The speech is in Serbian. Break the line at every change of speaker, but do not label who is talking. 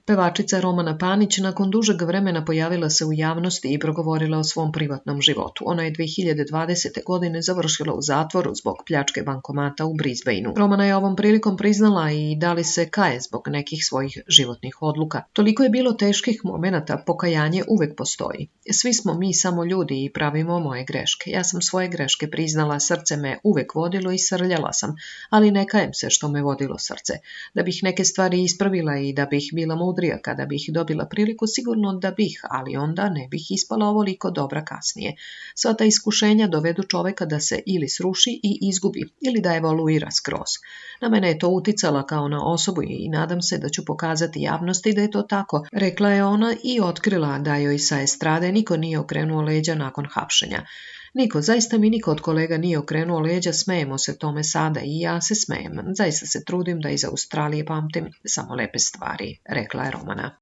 Pevačica Romana Panić nakon dužeg vremena pojavila se u javnosti i progovorila o svom privatnom životu. Ona je 2020. godine završila u zatvoru zbog pljačke bankomata u Brisbaneu. Romana je ovom prilikom priznala i da li se kaje zbog nekih svojih životnih odluka. Toliko je bilo teških momenata, pokajanje uvek postoji. Svi smo mi samo ljudi i pravimo moje greške. Ja sam svoje greške priznala, srce me uvek vodilo i srljala sam, ali ne kajem se što me vodilo srce. Da bih neke stvari ispravila i da bih bila mudrija kada bih dobila priliku, sigurno da bih, ali onda ne bih ispala ovoliko dobra kasnije. Sva ta iskušenja dovedu čoveka da se ili sruši i izgubi, ili da evoluira skroz. Na mene je to uticala kao na osobu i nadam se da ću pokazati javnosti da je to tako, rekla je ona i otkrila da joj sa estrade niko nije okrenuo leđa nakon hapšenja. Niko, zaista mi niko od kolega nije okrenuo leđa, smejemo se tome sada i ja se smejem. Zaista se trudim da iz Australije pamtim samo lepe stvari, rekla je Romana.